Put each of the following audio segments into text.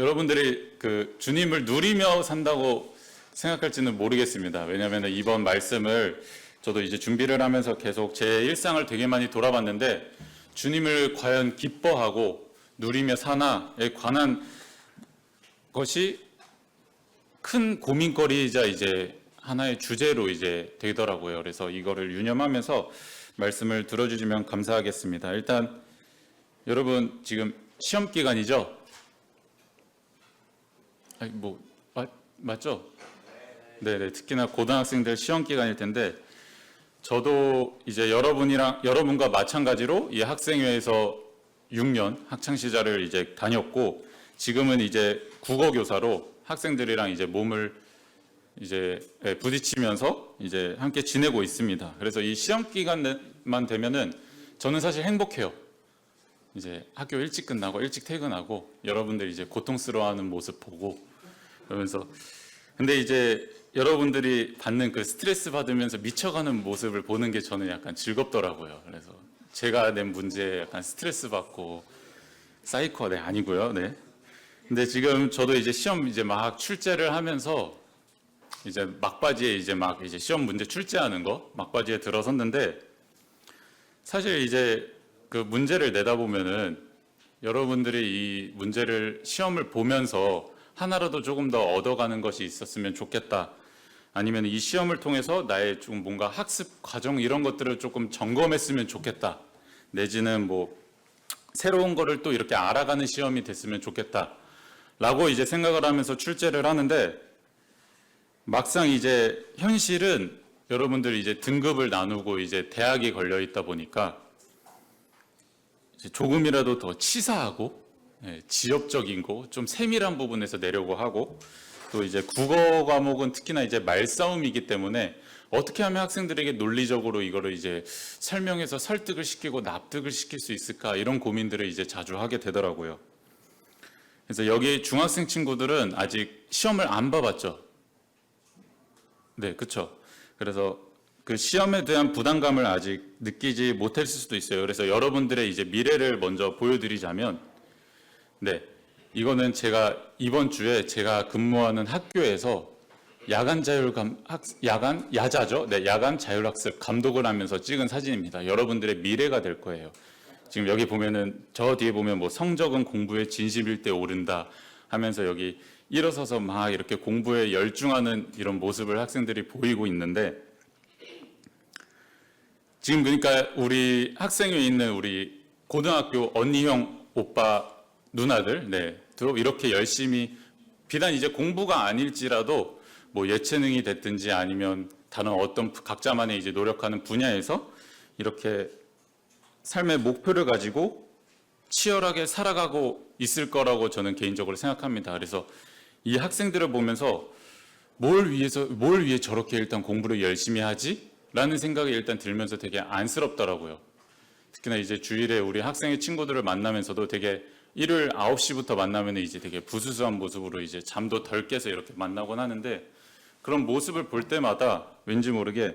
여러분들이 그 주님을 누리며 산다고 생각할지는 모르겠습니다. 왜냐하면 이번 말씀을 저도 이제 준비를 하면서 계속 제 일상을 되게 많이 돌아봤는데 주님을 과연 기뻐하고 누리며 사나에 관한 것이 큰 고민거리이자 이제 하나의 주제로 이제 되더라고요. 그래서 이거를 유념하면서 말씀을 들어주시면 감사하겠습니다. 일단 여러분 지금 시험 기간이죠? 맞죠? 네네, 특히나 고등학생들 시험 기간일 텐데 저도 이제 여러분과 마찬가지로 이 학생회에서 6년 학창 시절을 이제 다녔고 지금은 이제 국어 교사로 학생들이랑 이제 몸을 이제 부딪히면서 이제 함께 지내고 있습니다. 그래서 이 시험 기간만 되면은 저는 사실 행복해요. 이제 학교 일찍 끝나고 일찍 퇴근하고 여러분들이 이제 고통스러워하는 모습 보고 그러면서 근데 이제 여러분들이 받는 그 스트레스 받으면서 미쳐가는 모습을 보는 게 저는 약간 즐겁더라고요. 그래서 제가 낸 문제에 약간 스트레스 받고 사이코가 아니고요. 네. 근데 지금 저도 이제 시험 이제 막 출제를 하면서 이제 막바지에 이제 막 이제 시험 문제 출제하는 거 막바지에 들어섰는데 사실 이제 그 문제를 내다보면은 여러분들이 이 문제를 시험을 보면서 하나라도 조금 더 얻어가는 것이 있었으면 좋겠다. 아니면 이 시험을 통해서 나의 좀 뭔가 학습 과정 이런 것들을 조금 점검했으면 좋겠다. 내지는 뭐 새로운 거를 또 이렇게 알아가는 시험이 됐으면 좋겠다. 라고 이제 생각을 하면서 출제를 하는데 막상 이제 현실은 여러분들이 이제 등급을 나누고 이제 대학이 걸려 있다 보니까 이제 조금이라도 더 치사하고 지엽적인 거, 좀 세밀한 부분에서 내려고 하고 또 이제 국어 과목은 특히나 이제 말싸움이기 때문에 어떻게 하면 학생들에게 논리적으로 이거를 이제 설명해서 설득을 시키고 납득을 시킬 수 있을까 이런 고민들을 이제 자주 하게 되더라고요. 그래서 여기 중학생 친구들은 아직 시험을 안 봐봤죠. 네, 그렇죠. 그래서 그 시험에 대한 부담감을 아직 느끼지 못했을 수도 있어요. 그래서 여러분들의 이제 미래를 먼저 보여드리자면, 네, 이거는 제가 이번 주에 제가 근무하는 학교에서 야간 야자죠. 네, 야간 자율학습 감독을 하면서 찍은 사진입니다. 여러분들의 미래가 될 거예요. 지금 여기 보면은 저 뒤에 보면 뭐 성적은 공부에 진심일 때 오른다 하면서 여기 일어서서 막 이렇게 공부에 열중하는 이런 모습을 학생들이 보이고 있는데 지금 그러니까 우리 학생회에 있는 우리 고등학교 언니 형 오빠 누나들 네 이렇게 열심히 비단 이제 공부가 아닐지라도 뭐 예체능이 됐든지 아니면 다른 어떤 각자만의 이제 노력하는 분야에서 이렇게 삶의 목표를 가지고 치열하게 살아가고 있을 거라고 저는 개인적으로 생각합니다. 그래서 이 학생들을 보면서 뭘 위해 저렇게 일단 공부를 열심히 하지? 라는 생각이 일단 들면서 되게 안쓰럽더라고요. 특히나 이제 주일에 우리 학생의 친구들을 만나면서도 되게 일요일 9시부터 만나면 이제 되게 부수수한 모습으로 이제 잠도 덜 깨서 이렇게 만나곤 하는데 그런 모습을 볼 때마다 왠지 모르게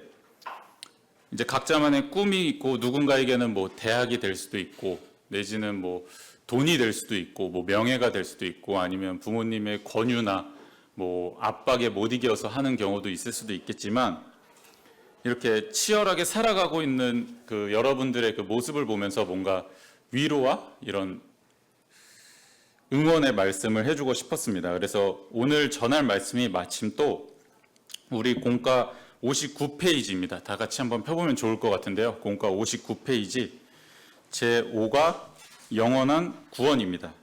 이제 각자만의 꿈이 있고 누군가에게는 뭐 대학이 될 수도 있고 내지는 뭐 돈이 될 수도 있고 뭐 명예가 될 수도 있고 아니면 부모님의 권유나 뭐 압박에 못 이겨서 하는 경우도 있을 수도 있겠지만 이렇게 치열하게 살아가고 있는 그 여러분들의 그 모습을 보면서 뭔가 위로와 이런 응원의 말씀을 해주고 싶었습니다. 그래서 오늘 전할 말씀이 마침 또 우리 공과 59페이지입니다. 다 같이 한번 펴보면 좋을 것 같은데요. 공과 59페이지 제5가 영원한 구원입니다.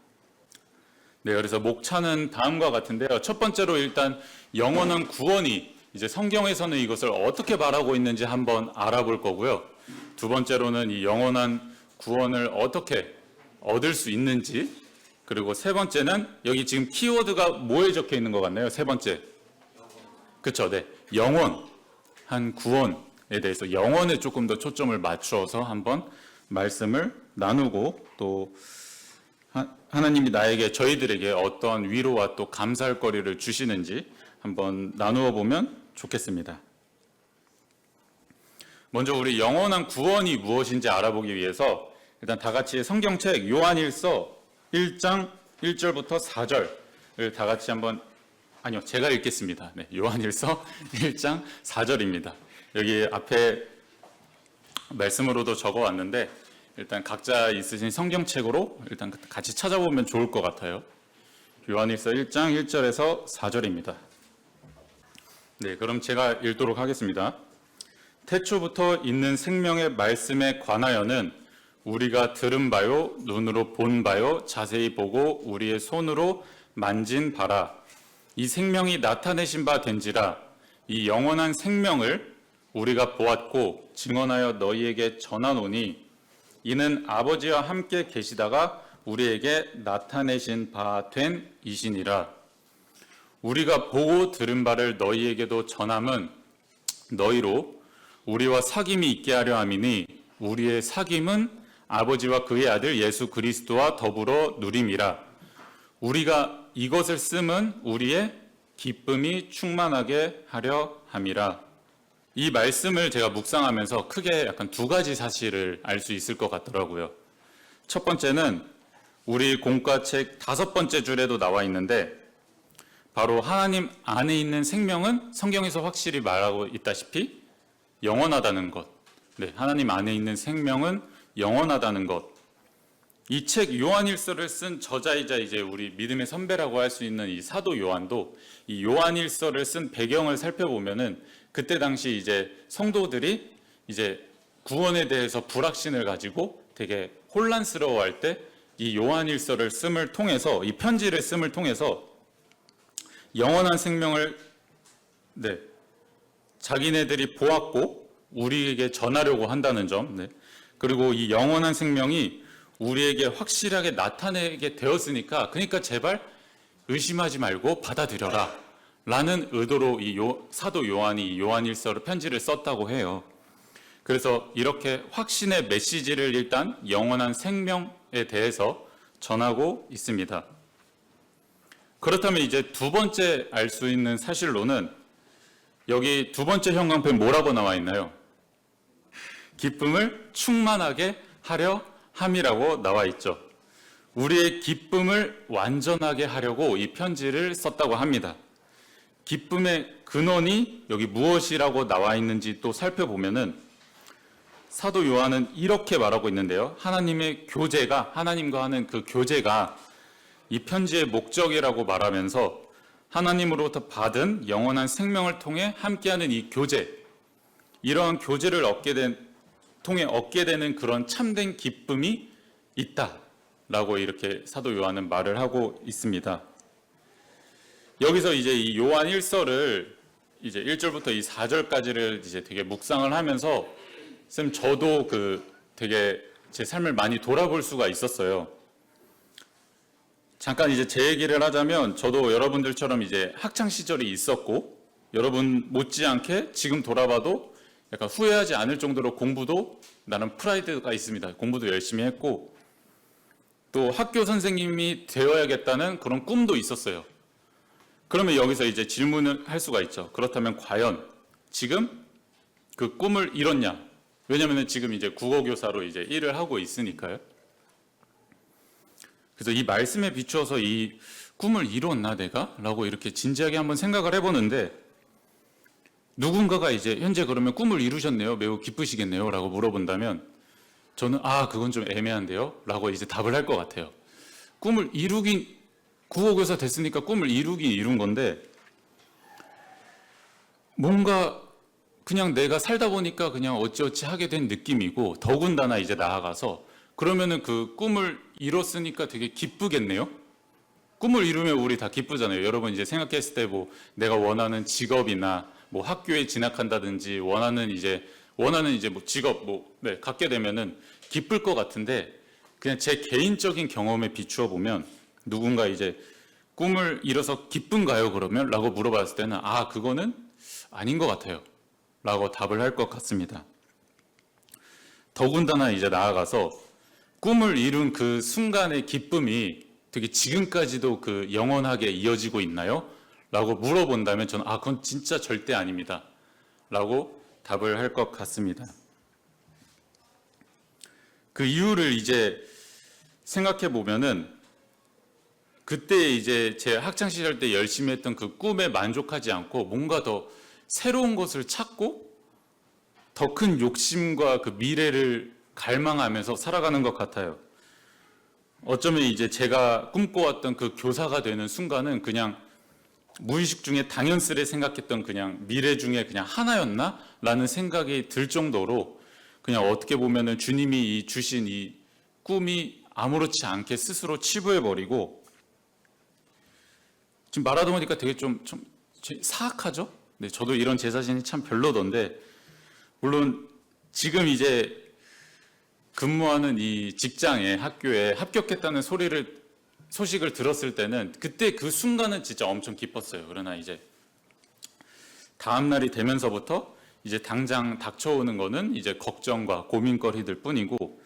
네, 그래서 목차는 다음과 같은데요. 첫 번째로 일단 영원한 구원이 이제 성경에서는 이것을 어떻게 말하고 있는지 한번 알아볼 거고요. 두 번째로는 이 영원한 구원을 어떻게 얻을 수 있는지 그리고 세 번째는 여기 지금 키워드가 뭐에 적혀 있는 것 같나요? 세 번째. 그렇죠. 네. 영원한 구원에 대해서 영원에 조금 더 초점을 맞추어서 한번 말씀을 나누고 또 하나님이 저희들에게 어떤 위로와 또 감사할 거리를 주시는지 한번 나누어 보면 좋겠습니다. 먼저 우리 영원한 구원이 무엇인지 알아보기 위해서 일단 다 같이 성경책 요한일서 1장 1절부터 4절 다 같이 한번 아니요, 제가 읽겠습니다. 네, 요한일서 1장 4절입니다. 여기 앞에 말씀으로도 적어왔는데 일단 각자 있으신 성경책으로 일단 같이 찾아보면 좋을 것 같아요. 요한일서 1장 1절에서 4절입니다. 네, 그럼 제가 읽도록 하겠습니다. 태초부터 있는 생명의 말씀에 관하여는 우리가 들은 바요, 눈으로 본 바요, 자세히 보고 우리의 손으로 만진 바라. 이 생명이 나타내신 바 된지라. 이 영원한 생명을 우리가 보았고 증언하여 너희에게 전하노니 이는 아버지와 함께 계시다가 우리에게 나타내신 바 된 이시니라. 우리가 보고 들은 바를 너희에게도 전함은 너희로 우리와 사귐이 있게 하려 함이니 우리의 사귐은 아버지와 그의 아들 예수 그리스도와 더불어 누림이라. 우리가 이것을 쓰면 우리의 기쁨이 충만하게 하려 함이라. 이 말씀을 제가 묵상하면서 크게 약간 두 가지 사실을 알 수 있을 것 같더라고요. 첫 번째는 우리 공과책 5번째 줄에도 나와 있는데 바로 하나님 안에 있는 생명은 성경에서 확실히 말하고 있다시피 영원하다는 것. 네, 하나님 안에 있는 생명은 영원하다는 것. 이 책 요한일서를 쓴 저자이자 이제 우리 믿음의 선배라고 할 수 있는 이 사도 요한도 이 요한일서를 쓴 배경을 살펴보면은 그때 당시 이제 성도들이 이제 구원에 대해서 불확신을 가지고 되게 혼란스러워할 때 이 요한일서를 씀을 통해서 이 편지를 씀을 통해서 영원한 생명을 자기네들이 보았고 우리에게 전하려고 한다는 점, 그리고 이 영원한 생명이 우리에게 확실하게 나타내게 되었으니까 그러니까 제발 의심하지 말고 받아들여라 라는 의도로 이 사도 요한이 이 요한일서를 편지를 썼다고 해요. 그래서 이렇게 확신의 메시지를 일단 영원한 생명에 대해서 전하고 있습니다. 그렇다면 이제 두 번째 알 수 있는 사실로는 여기 두 번째 형광펜 뭐라고 나와 있나요? 기쁨을 충만하게 하려 함이라고 나와 있죠. 우리의 기쁨을 완전하게 하려고 이 편지를 썼다고 합니다. 기쁨의 근원이 여기 무엇이라고 나와 있는지 또 살펴보면은 사도 요한은 이렇게 말하고 있는데요. 하나님의 교제가, 하나님과 하는 그 교제가 이 편지의 목적이라고 말하면서 하나님으로부터 받은 영원한 생명을 통해 함께하는 이 교제, 이러한 교제를 통해 얻게 되는 그런 참된 기쁨이 있다라고 이렇게 사도 요한은 말을 하고 있습니다. 여기서 이제 이 요한 1서를 이제 1절부터 이 4절까지를 이제 되게 묵상을 하면서 쌤 저도 되게 제 삶을 많이 돌아볼 수가 있었어요. 잠깐 이제 제 얘기를 하자면 저도 여러분들처럼 이제 학창 시절이 있었고 여러분 못지않게 지금 돌아봐도 약간 후회하지 않을 정도로 공부도 나는 프라이드가 있습니다. 공부도 열심히 했고 또 학교 선생님이 되어야겠다는 그런 꿈도 있었어요. 그러면 여기서 이제 질문을 할 수가 있죠. 그렇다면 과연 지금 그 꿈을 이뤘냐? 왜냐하면 지금 이제 국어교사로 이제 일을 하고 있으니까요. 그래서 이 말씀에 비추어서 이 꿈을 이뤘나 내가? 라고 이렇게 진지하게 한번 생각을 해보는데 누군가가 이제 현재 그러면 꿈을 이루셨네요. 매우 기쁘시겠네요. 라고 물어본다면 저는 그건 좀 애매한데요. 라고 이제 답을 할 것 같아요. 꿈을 이루긴 국어교사 됐으니까 꿈을 이루긴 이룬 건데 뭔가 그냥 내가 살다 보니까 그냥 어찌어찌 하게 된 느낌이고 더군다나 이제 나아가서 그러면은 그 꿈을 이뤘으니까 되게 기쁘겠네요. 꿈을 이루면 우리 다 기쁘잖아요. 여러분 이제 생각했을 때 뭐 내가 원하는 직업이나 뭐 학교에 진학한다든지 원하는 이제 뭐 직업 갖게 되면은 기쁠 것 같은데 그냥 제 개인적인 경험에 비추어 보면 누군가 이제 꿈을 이뤄서 기쁜가요? 그러면? 라고 물어봤을 때는 그거는 아닌 것 같아요. 라고 답을 할 것 같습니다. 더군다나 이제 나아가서 꿈을 이룬 그 순간의 기쁨이 되게 지금까지도 영원하게 이어지고 있나요? 라고 물어본다면 저는 그건 진짜 절대 아닙니다. 라고 답을 할 것 같습니다. 그 이유를 이제 생각해 보면은 그때 이제 제 학창 시절 때 열심히 했던 그 꿈에 만족하지 않고 뭔가 더 새로운 것을 찾고 더 큰 욕심과 그 미래를 갈망하면서 살아가는 것 같아요. 어쩌면 이제 제가 꿈꿔왔던 그 교사가 되는 순간은 그냥 무의식 중에 당연스레 생각했던 그냥 미래 중에 그냥 하나였나? 라는 생각이 들 정도로 그냥 어떻게 보면은 주님이 주신 이 꿈이 아무렇지 않게 스스로 치부해버리고, 지금 말하다 보니까 되게 좀 사악하죠? 네, 저도 이런 제 자신이 참 별로던데, 물론 지금 이제 근무하는 이 직장에, 학교에 합격했다는 소식을 들었을 때는 그때 그 순간은 진짜 엄청 기뻤어요. 그러나 이제 다음 날이 되면서부터 이제 당장 닥쳐오는 거는 이제 걱정과 고민거리들 뿐이고,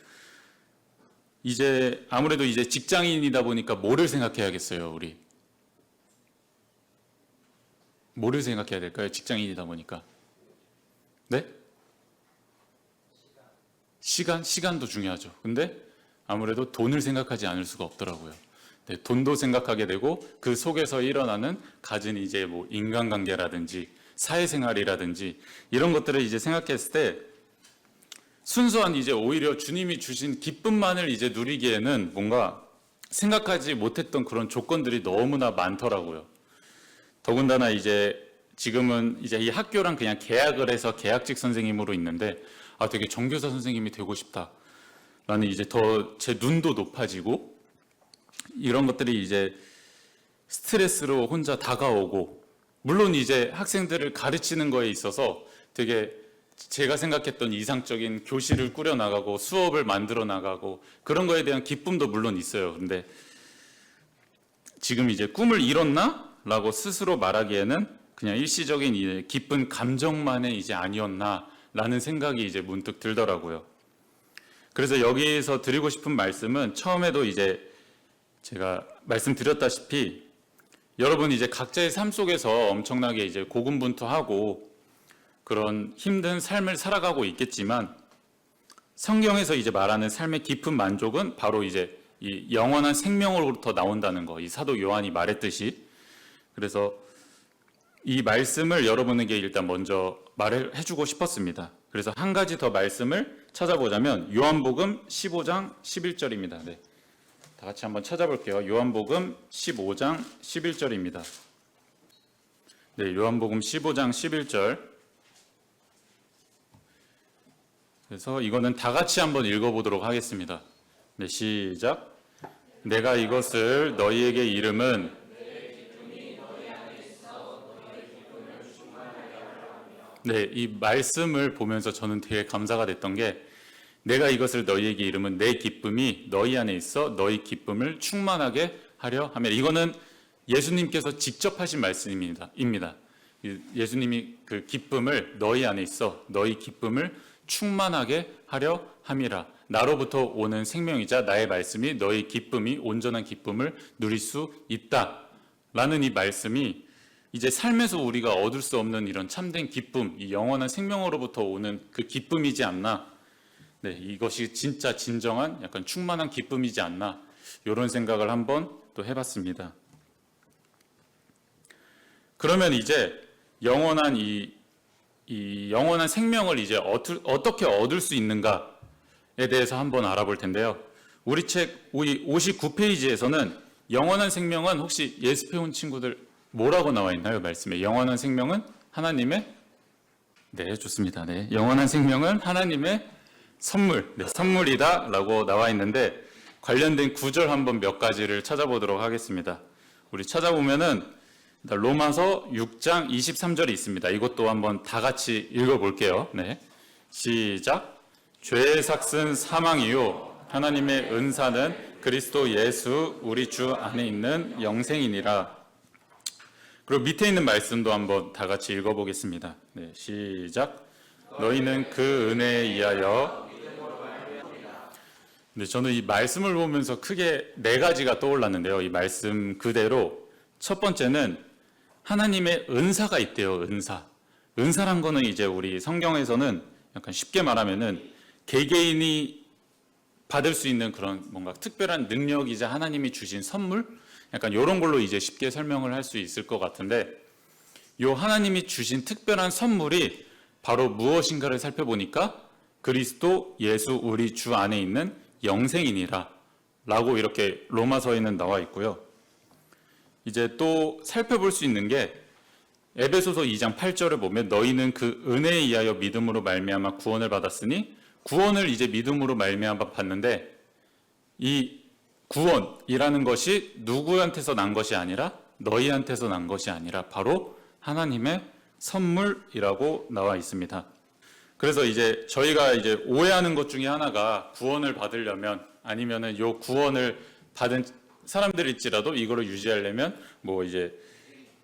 이제 아무래도 이제 직장인이다 보니까 뭐를 생각해야겠어요, 우리? 뭐를 생각해야 될까요? 직장인이다 보니까. 네? 시간도 중요하죠. 근데 아무래도 돈을 생각하지 않을 수가 없더라고요. 네, 돈도 생각하게 되고 그 속에서 일어나는 갖은 이제 뭐 인간관계라든지 사회생활이라든지 이런 것들을 이제 생각했을 때 순수한 이제 오히려 주님이 주신 기쁨만을 이제 누리기에는 뭔가 생각하지 못했던 그런 조건들이 너무나 많더라고요. 더군다나 이제 지금은 이제 이 학교랑 그냥 계약을 해서 계약직 선생님으로 있는데, 되게 정교사 선생님이 되고 싶다라는 이제 더 제 눈도 높아지고, 이런 것들이 이제 스트레스로 혼자 다가오고, 물론 이제 학생들을 가르치는 거에 있어서 되게 제가 생각했던 이상적인 교실을 꾸려 나가고 수업을 만들어 나가고 그런 거에 대한 기쁨도 물론 있어요. 근데 지금 이제 꿈을 이뤘나? 라고 스스로 말하기에는 그냥 일시적인 이 기쁜 감정만의 이제 아니었나라는 생각이 이제 문득 들더라고요. 그래서 여기에서 드리고 싶은 말씀은, 처음에도 이제 제가 말씀드렸다시피 여러분 이제 각자의 삶 속에서 엄청나게 이제 고군분투하고 그런 힘든 삶을 살아가고 있겠지만, 성경에서 이제 말하는 삶의 깊은 만족은 바로 이제 이 영원한 생명으로부터 나온다는 거, 이 사도 요한이 말했듯이. 그래서 이 말씀을 여러분에게 일단 먼저 말을 해주고 싶었습니다. 그래서 한 가지 더 말씀을 찾아보자면 요한복음 15장 11절입니다. 네. 다 같이 한번 찾아볼게요. 요한복음 15장 11절입니다. 네, 요한복음 15장 11절. 그래서 이거는 다 같이 한번 읽어보도록 하겠습니다. 네, 시작. 내가 이것을 너희에게 이름은 네, 이 말씀을 보면서 저는 되게 감사가 됐던 게, 내가 이것을 너희에게 이름은 내 기쁨이 너희 안에 있어 너희 기쁨을 충만하게 하려 하며, 이거는 예수님께서 직접 하신 말씀입니다. 예수님이 그 기쁨을 너희 안에 있어 너희 기쁨을 충만하게 하려 함이라. 나로부터 오는 생명이자 나의 말씀이 너희 기쁨이 온전한 기쁨을 누릴 수 있다라는 이 말씀이 이제 삶에서 우리가 얻을 수 없는 이런 참된 기쁨, 이 영원한 생명으로부터 오는 그 기쁨이지 않나. 네, 이것이 진짜 진정한 약간 충만한 기쁨이지 않나, 이런 생각을 한번 또 해봤습니다. 그러면 이제 영원한 이 영원한 생명을 이제 어떻게 얻을 수 있는가에 대해서 한번 알아볼 텐데요. 우리 책 59페이지에서는 영원한 생명은, 혹시 예습해 온 친구들 뭐라고 나와 있나요? 말씀에 영원한 생명은 하나님의, 네, 좋습니다. 네, 영원한 생명은 하나님의 선물, 네, 선물이다 라고 나와 있는데, 관련된 구절 한번 몇 가지를 찾아보도록 하겠습니다. 우리 찾아보면은 로마서 6장 23절이 있습니다. 이것도 한번 다 같이 읽어볼게요. 네, 시작. 죄의 삭은 사망이요 하나님의 은사는 그리스도 예수 우리 주 안에 있는 영생이니라. 그리고 밑에 있는 말씀도 한번 다 같이 읽어보겠습니다. 네, 시작. 너희는 그 은혜에 의하여. 네, 저는 이 말씀을 보면서 크게 네 가지가 떠올랐는데요. 이 말씀 그대로 첫 번째는 하나님의 은사가 있대요. 은사란 거는 이제 우리 성경에서는 약간 쉽게 말하면은 개개인이 받을 수 있는 그런 뭔가 특별한 능력이자 하나님이 주신 선물, 약간 이런 걸로 이제 쉽게 설명을 할 수 있을 것 같은데, 요 하나님이 주신 특별한 선물이 바로 무엇인가를 살펴보니까 그리스도 예수 우리 주 안에 있는 영생이니라 라고 이렇게 로마서에는 나와 있고요. 이제 또 살펴볼 수 있는 게 에베소서 2장 8절을 보면 너희는 그 은혜에 의하여 믿음으로 말미암아 구원을 받았으니, 구원을 이제 믿음으로 말미암아 받는데 이 구원이라는 것이 누구한테서 난 것이 아니라 너희한테서 난 것이 아니라 바로 하나님의 선물이라고 나와 있습니다. 그래서 이제 저희가 이제 오해하는 것 중에 하나가 구원을 받으려면 아니면은 요 구원을 받은 사람들일지라도 이거를 유지하려면 뭐 이제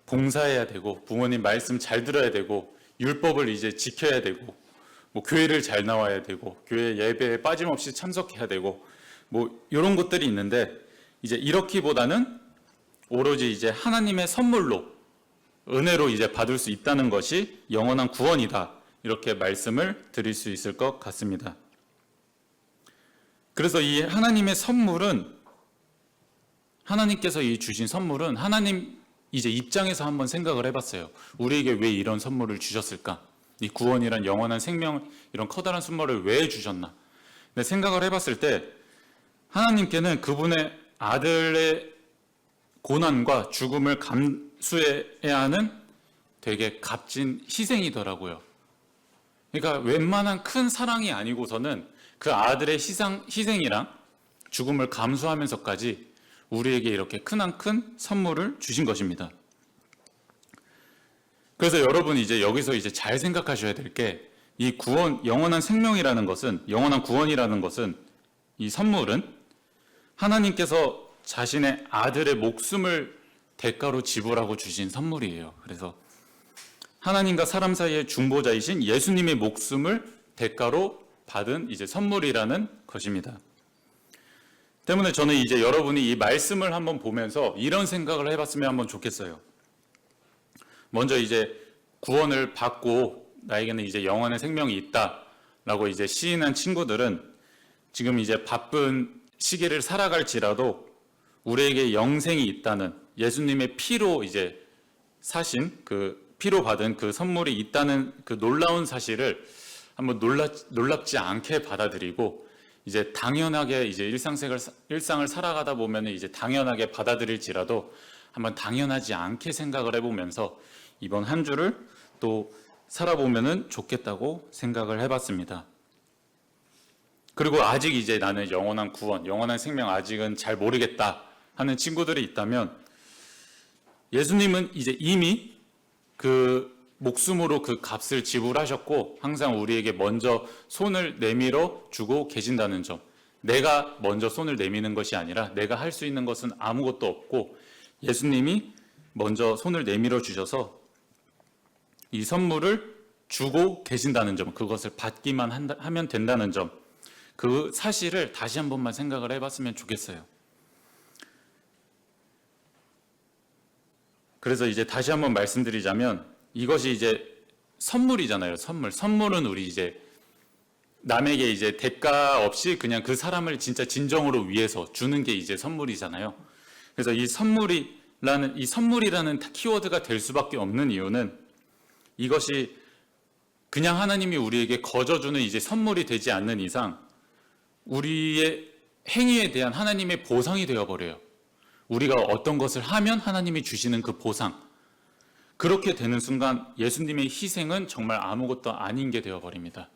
봉사해야 되고 부모님 말씀 잘 들어야 되고 율법을 이제 지켜야 되고 뭐 교회를 잘 나와야 되고 교회 예배에 빠짐없이 참석해야 되고 뭐 이런 것들이 있는데, 이제 이렇기보다는 오로지 이제 하나님의 선물로 은혜로 이제 받을 수 있다는 것이 영원한 구원이다, 이렇게 말씀을 드릴 수 있을 것 같습니다. 그래서 이 하나님의 선물은, 하나님께서 이 주신 선물은 하나님 이제 입장에서 한번 생각을 해봤어요. 우리에게 왜 이런 선물을 주셨을까? 이 구원이란 영원한 생명, 이런 커다란 선물을 왜 주셨나? 근데 생각을 해봤을 때 하나님께는 그분의 아들의 고난과 죽음을 감수해야 하는 되게 값진 희생이더라고요. 그러니까 웬만한 큰 사랑이 아니고서는 그 아들의 희생이랑 죽음을 감수하면서까지 우리에게 이렇게 크나큰 선물을 주신 것입니다. 그래서 여러분이 이제 여기서 이제 잘 생각하셔야 될 게, 이 구원, 영원한 생명이라는 것은, 영원한 구원이라는 것은, 이 선물은 하나님께서 자신의 아들의 목숨을 대가로 지불하고 주신 선물이에요. 그래서 하나님과 사람 사이의 중보자이신 예수님의 목숨을 대가로 받은 이제 선물이라는 것입니다. 때문에 저는 이제 여러분이 이 말씀을 한번 보면서 이런 생각을 해봤으면 한번 좋겠어요. 먼저 이제 구원을 받고 나에게는 이제 영원의 생명이 있다라고 이제 시인한 친구들은 지금 이제 바쁜 시기를 살아갈지라도 우리에게 영생이 있다는, 예수님의 피로 이제 사신 그 피로 받은 그 선물이 있다는 그 놀라운 사실을 한번 놀랍지 않게 받아들이고, 이제 당연하게 이제 일상을 살아가다 보면 이제 당연하게 받아들일지라도 한번 당연하지 않게 생각을 해보면서 이번 한 주를 또 살아보면은 좋겠다고 생각을 해봤습니다. 그리고 아직 이제 나는 영원한 구원, 영원한 생명 아직은 잘 모르겠다 하는 친구들이 있다면, 예수님은 이제 이미 그 목숨으로 그 값을 지불하셨고 항상 우리에게 먼저 손을 내밀어 주고 계신다는 점, 내가 먼저 손을 내미는 것이 아니라 내가 할 수 있는 것은 아무것도 없고 예수님이 먼저 손을 내밀어 주셔서 이 선물을 주고 계신다는 점, 그것을 받기만 하면 된다는 점, 그 사실을 다시 한 번만 생각을 해봤으면 좋겠어요. 그래서 이제 다시 한번 말씀드리자면, 이것이 이제 선물이잖아요. 선물은 우리 이제 남에게 이제 대가 없이 그냥 그 사람을 진짜 진정으로 위해서 주는 게 이제 선물이잖아요. 그래서 이 선물이라는 키워드가 될 수밖에 없는 이유는, 이것이 그냥 하나님이 우리에게 거저주는 이제 선물이 되지 않는 이상 우리의 행위에 대한 하나님의 보상이 되어버려요. 우리가 어떤 것을 하면 하나님이 주시는 그 보상, 그렇게 되는 순간 예수님의 희생은 정말 아무것도 아닌 게 되어버립니다.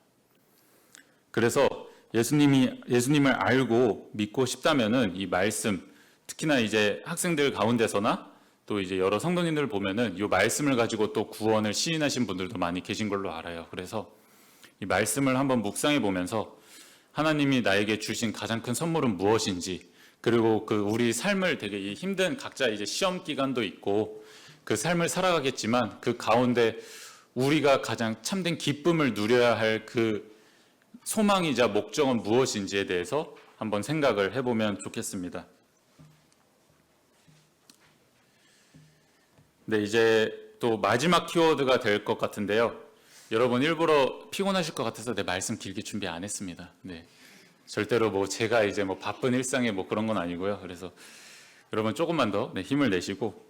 그래서 예수님을 알고 믿고 싶다면은 이 말씀, 특히나 이제 학생들 가운데서나 또 이제 여러 성도님들 보면은 이 말씀을 가지고 또 구원을 시인하신 분들도 많이 계신 걸로 알아요. 그래서 이 말씀을 한번 묵상해 보면서 하나님이 나에게 주신 가장 큰 선물은 무엇인지, 그리고 그 우리 삶을 되게 힘든, 각자 이제 시험 기간도 있고 그 삶을 살아가겠지만 그 가운데 우리가 가장 참된 기쁨을 누려야 할 그 소망이자 목적은 무엇인지에 대해서 한번 생각을 해보면 좋겠습니다. 네, 이제 또 마지막 키워드가 될 것 같은데요. 여러분 일부러 피곤하실 것 같아서 내 말씀 길게 준비 안 했습니다. 네, 절대로 뭐 제가 이제 뭐 바쁜 일상에 뭐 그런 건 아니고요. 그래서 여러분 조금만 더 힘을 내시고,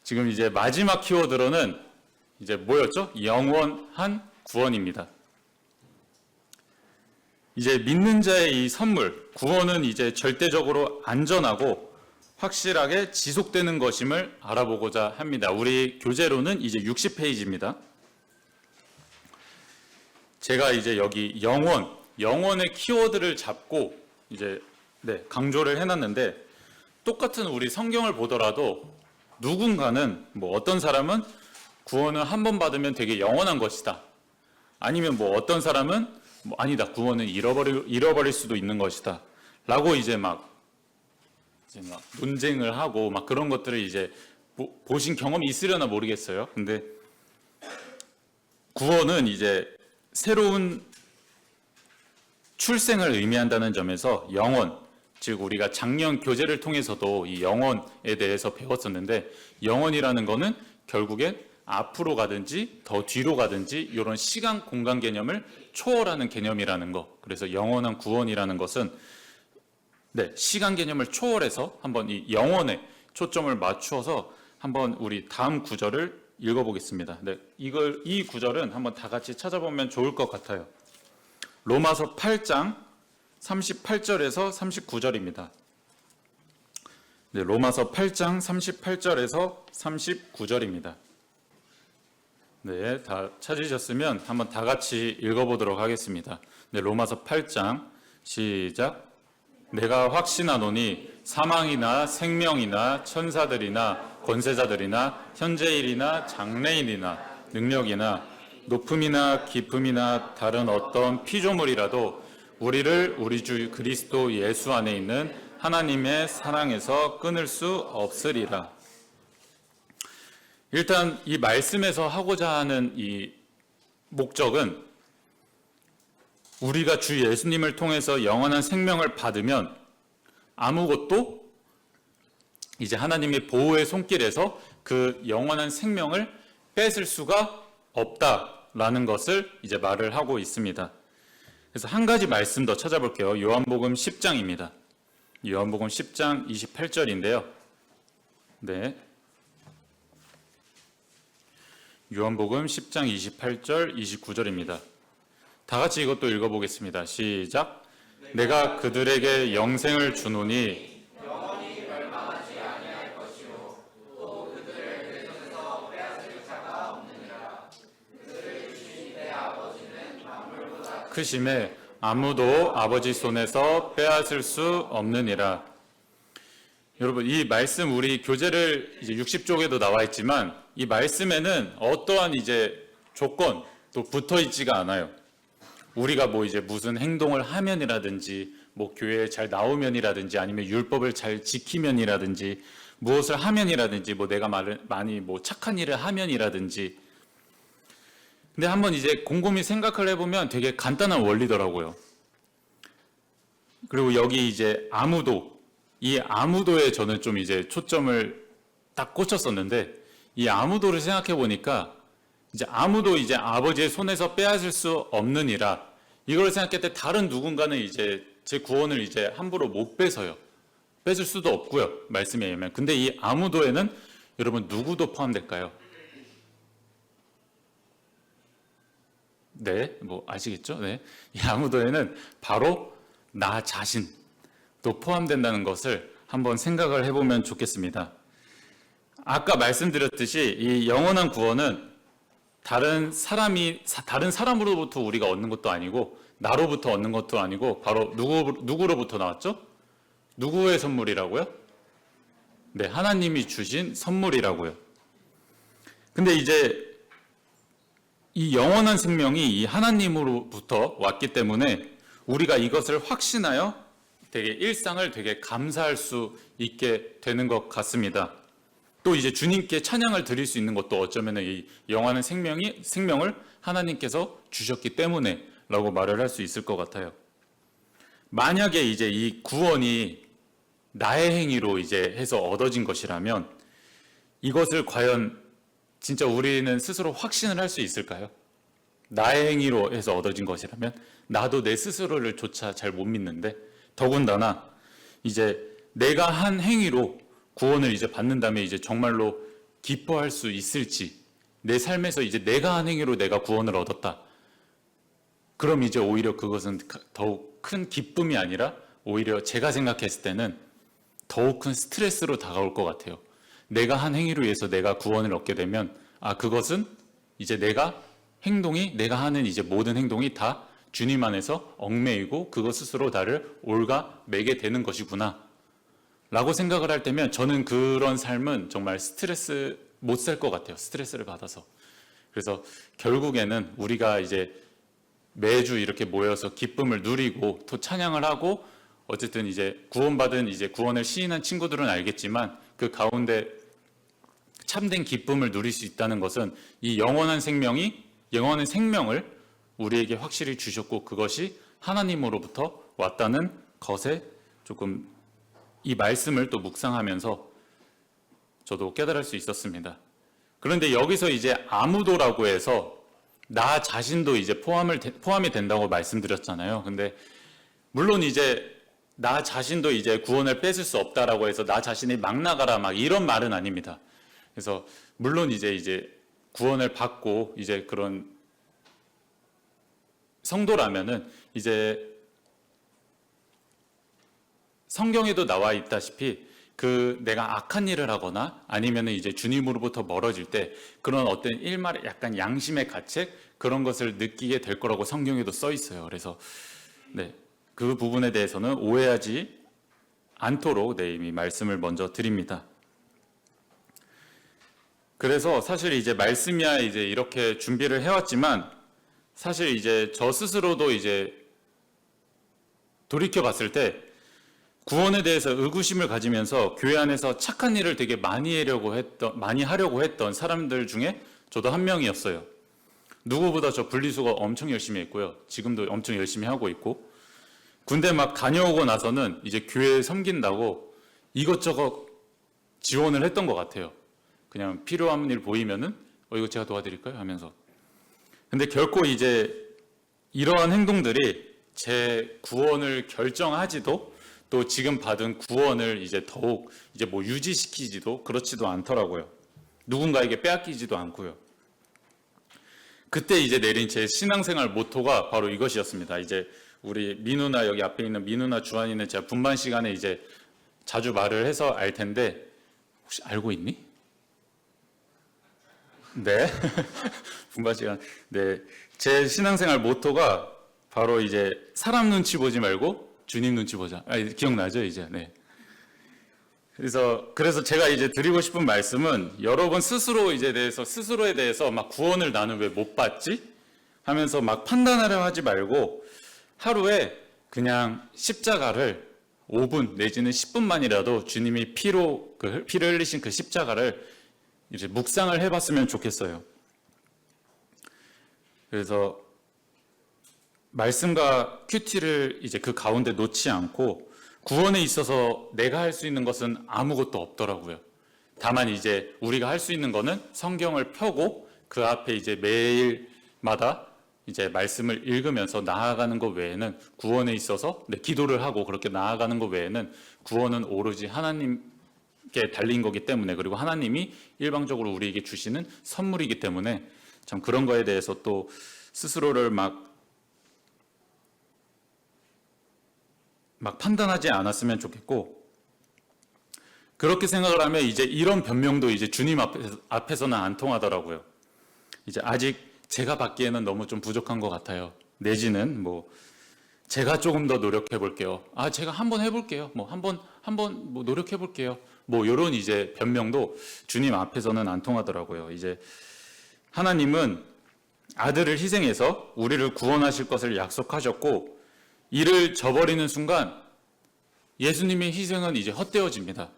지금 이제 마지막 키워드로는 이제 뭐였죠? 영원한 구원입니다. 이제 믿는 자의 이 선물, 구원은 이제 절대적으로 안전하고 확실하게 지속되는 것임을 알아보고자 합니다. 우리 교재로는 이제 60페이지입니다. 제가 이제 여기 영원의 키워드를 잡고 이제 강조를 해놨는데, 똑같은 우리 성경을 보더라도 누군가는 어떤 사람은 구원을 한 번 받으면 되게 영원한 것이다. 아니면 어떤 사람은 아니다. 구원은 잃어버릴 수도 있는 것이다. 라고 이제 막 논쟁을 하고 막 그런 것들을 이제 보신 경험이 있으려나 모르겠어요. 근데 구원은 이제 새로운 출생을 의미한다는 점에서 영원, 즉 우리가 작년 교재를 통해서도 이 영원에 대해서 배웠었는데, 영원이라는 거는 결국엔 앞으로 가든지 더 뒤로 가든지 이런 시간 공간 개념을 초월하는 개념이라는 거. 그래서 영원한 구원이라는 것은 시간 개념을 초월해서 한번 이 영원에 초점을 맞추어서 한번 우리 다음 구절을 읽어보겠습니다. 이 구절은 한번 다 같이 찾아보면 좋을 것 같아요. 로마서 8장 38절에서 39절입니다. 로마서 8장 38절에서 39절입니다. 다 찾으셨으면 한번 다 같이 읽어보도록 하겠습니다. 로마서 8장 시작. 내가 확신하노니 사망이나 생명이나 천사들이나 권세자들이나 현재일이나 장래일이나 능력이나 높음이나 깊음이나 다른 어떤 피조물이라도 우리를 우리 주 그리스도 예수 안에 있는 하나님의 사랑에서 끊을 수 없으리라. 일단 이 말씀에서 하고자 하는 이 목적은, 우리가 주 예수님을 통해서 영원한 생명을 받으면 아무것도 이제 하나님의 보호의 손길에서 그 영원한 생명을 뺏을 수가 없다라는 것을 이제 말을 하고 있습니다. 그래서 한 가지 말씀 더 찾아볼게요. 요한복음 10장입니다. 요한복음 10장 28절인데요. 요한복음 10장 28절 29절입니다. 다 같이 이것도 읽어보겠습니다. 시작. 내가 그들에게 영생을 주노니 영원히 멸망하지 아니할 것이요 또 그들을 내 손에서 빼앗을 자가 없느니라. 그들을 주신 내 아버지는 만물보다 크심에 아무도 아버지 손에서 빼앗을 수 없느니라. 여러분, 이 말씀 우리 교재를 이제 60쪽에도 나와 있지만 이 말씀에는 어떠한 이제 조건 또 붙어 있지가 않아요. 우리가 이제 무슨 행동을 하면이라든지 교회에 잘 나오면이라든지 아니면 율법을 잘 지키면이라든지 무엇을 하면이라든지 내가 많이 착한 일을 하면이라든지. 근데 한번 이제 곰곰이 생각을 해보면 되게 간단한 원리더라고요. 그리고 여기 이제 이 아무도에 저는 좀 이제 초점을 딱 꽂혔었는데, 이 아무도를 생각해 보니까 이제 아무도 이제 아버지의 손에서 빼앗을 수 없느니라. 이걸 생각할 때 다른 누군가는 이제 제 구원을 이제 함부로 못 뺏어요. 뺏을 수도 없고요. 말씀에 의하면. 근데 이 아무도에는 여러분 누구도 포함될까요? 아시겠죠? 이 아무도에는 바로 나 자신도 포함된다는 것을 한번 생각을 해보면 좋겠습니다. 아까 말씀드렸듯이 이 영원한 구원은 다른 사람으로부터 우리가 얻는 것도 아니고 나로부터 얻는 것도 아니고 바로 누구로부터 나왔죠? 누구의 선물이라고요? 하나님이 주신 선물이라고요. 근데 이제 이 영원한 생명이 이 하나님으로부터 왔기 때문에 우리가 이것을 확신하여 되게 일상을 되게 감사할 수 있게 되는 것 같습니다. 또 이제 주님께 찬양을 드릴 수 있는 것도 어쩌면 이 영원한 생명을 하나님께서 주셨기 때문에라고 말을 할 수 있을 것 같아요. 만약에 이제 이 구원이 나의 행위로 이제 해서 얻어진 것이라면 이것을 과연 진짜 우리는 스스로 확신을 할 수 있을까요? 나의 행위로 해서 얻어진 것이라면 나도 내 스스로를 조차 잘 못 믿는데, 더군다나 이제 내가 한 행위로 구원을 이제 받는 다음에 이제 정말로 기뻐할 수 있을지, 내 삶에서 이제 내가 한 행위로 내가 구원을 얻었다. 그럼 이제 오히려 그것은 더욱 큰 기쁨이 아니라 오히려 제가 생각했을 때는 더욱 큰 스트레스로 다가올 것 같아요. 내가 한 행위로 인해서 내가 구원을 얻게 되면 그것은 이제 내가 하는 이제 모든 행동이 다 주님 안에서 얽매이고 그것 스스로 나를 올가매게 되는 것이구나 라고 생각을 할 때면 저는 그런 삶은 정말 스트레스 못 살 것 같아요. 스트레스를 받아서. 그래서 결국에는 우리가 이제 매주 이렇게 모여서 기쁨을 누리고 또 찬양을 하고 어쨌든 이제 구원받은 이제 구원을 시인한 친구들은 알겠지만 그 가운데 참된 기쁨을 누릴 수 있다는 것은 이 영원한 생명을 우리에게 확실히 주셨고 그것이 하나님으로부터 왔다는 것에 조금 이 말씀을 또 묵상하면서 저도 깨달을 수 있었습니다. 그런데 여기서 이제 아무도라고 해서 나 자신도 이제 포함이 된다고 말씀드렸잖아요. 근데 물론 이제 나 자신도 이제 구원을 뺏을 수 없다라고 해서 나 자신이 막 나가라 막 이런 말은 아닙니다. 그래서 물론 이제 구원을 받고 이제 그런 성도라면은 이제 성경에도 나와 있다시피 내가 악한 일을 하거나 아니면은 이제 주님으로부터 멀어질 때 그런 어떤 일말의 약간 양심의 가책 그런 것을 느끼게 될 거라고 성경에도 써 있어요. 그래서 그 부분에 대해서는 오해하지 않도록 이미 말씀을 먼저 드립니다. 그래서 사실 이제 말씀이야 이제 이렇게 준비를 해왔지만 사실 이제 저 스스로도 이제 돌이켜 봤을 때 구원에 대해서 의구심을 가지면서 교회 안에서 착한 일을 되게 많이 하려고 했던 사람들 중에 저도 한 명이었어요. 누구보다 저 분리수거 엄청 열심히 했고요. 지금도 엄청 열심히 하고 있고 군대 막 다녀오고 나서는 이제 교회 섬긴다고 이것저것 지원을 했던 것 같아요. 그냥 필요한 일 보이면은 이거 제가 도와드릴까요? 하면서. 근데 결코 이제 이러한 행동들이 제 구원을 결정하지도 또 지금 받은 구원을 이제 더욱 이제 뭐 유지시키지도 그렇지도 않더라고요. 누군가에게 빼앗기지도 않고요. 그때 이제 내린 제 신앙생활 모토가 바로 이것이었습니다. 이제 우리 민우나 여기 앞에 있는 민우나 주한이는 제가 분반 시간에 이제 자주 말을 해서 알 텐데 혹시 알고 있니? 네. 분반 시간. 네. 제 신앙생활 모토가 바로 이제 사람 눈치 보지 말고 주님 눈치 보자. 기억나죠, 이제? 네. 그래서 제가 이제 드리고 싶은 말씀은 여러분 스스로에 대해서 막 구원을 나는 왜 못 받지? 하면서 막 판단하려 하지 말고 하루에 그냥 십자가를 5분 내지는 10분만이라도 주님이 피를 흘리신 그 십자가를 이제 묵상을 해봤으면 좋겠어요. 그래서 말씀과 큐티를 이제 그 가운데 놓지 않고 구원에 있어서 내가 할 수 있는 것은 아무것도 없더라고요. 다만 이제 우리가 할 수 있는 거는 성경을 펴고 그 앞에 이제 매일마다 이제 말씀을 읽으면서 나아가는 것 외에는 구원에 있어서 기도를 하고 그렇게 나아가는 것 외에는 구원은 오로지 하나님께 달린 거기 때문에 그리고 하나님이 일방적으로 우리에게 주시는 선물이기 때문에 참 그런 거에 대해서 또 스스로를 막 판단하지 않았으면 좋겠고 그렇게 생각을 하면 이제 이런 변명도 이제 주님 앞에서는 안 통하더라고요. 이제 아직 제가 받기에는 너무 좀 부족한 것 같아요. 내지는 제가 조금 더 노력해 볼게요. 제가 한번 해볼게요. 한번 노력해 볼게요. 이런 이제 변명도 주님 앞에서는 안 통하더라고요. 이제 하나님은 아들을 희생해서 우리를 구원하실 것을 약속하셨고 이를 저버리는 순간 예수님의 희생은 이제 헛되어집니다.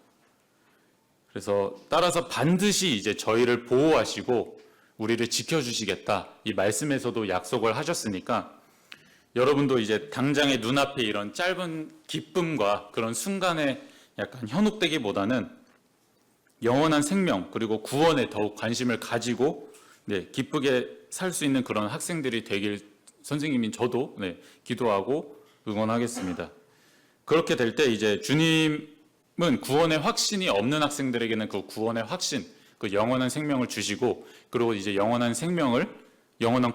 그래서 따라서 반드시 이제 저희를 보호하시고 우리를 지켜주시겠다. 이 말씀에서도 약속을 하셨으니까 여러분도 이제 당장의 눈앞에 이런 짧은 기쁨과 그런 순간에 약간 현혹되기보다는 영원한 생명 그리고 구원에 더욱 관심을 가지고 기쁘게 살 수 있는 그런 학생들이 되길 선생님인 저도 기도하고 응원하겠습니다. 그렇게 될 때 이제 주님 구원의 확신이 없는 학생들에게는 그 구원의 확신, 그 영원한 생명을 주시고, 그리고 이제 영원한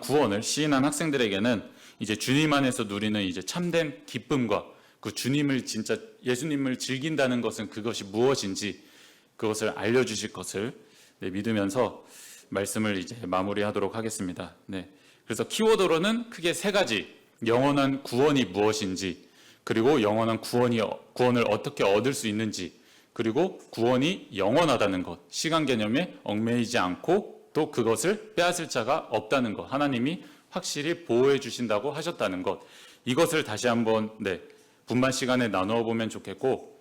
구원을 시인한 학생들에게는 이제 주님 안에서 누리는 이제 참된 기쁨과 그 주님을 진짜 예수님을 즐긴다는 것은 그것이 무엇인지 그것을 알려주실 것을 믿으면서 말씀을 이제 마무리하도록 하겠습니다. 네. 그래서 키워드로는 크게 세 가지, 영원한 구원이 무엇인지, 그리고 영원한 구원을 어떻게 얻을 수 있는지, 그리고 구원이 영원하다는 것, 시간 개념에 얽매이지 않고 또 그것을 빼앗을 자가 없다는 것, 하나님이 확실히 보호해 주신다고 하셨다는 것, 이것을 다시 한번 분반 시간에 나누어 보면 좋겠고,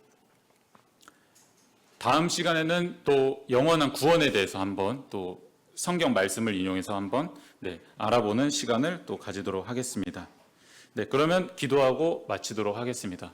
다음 시간에는 또 영원한 구원에 대해서 한번 또 성경 말씀을 인용해서 한번 알아보는 시간을 또 가지도록 하겠습니다. 그러면 기도하고 마치도록 하겠습니다.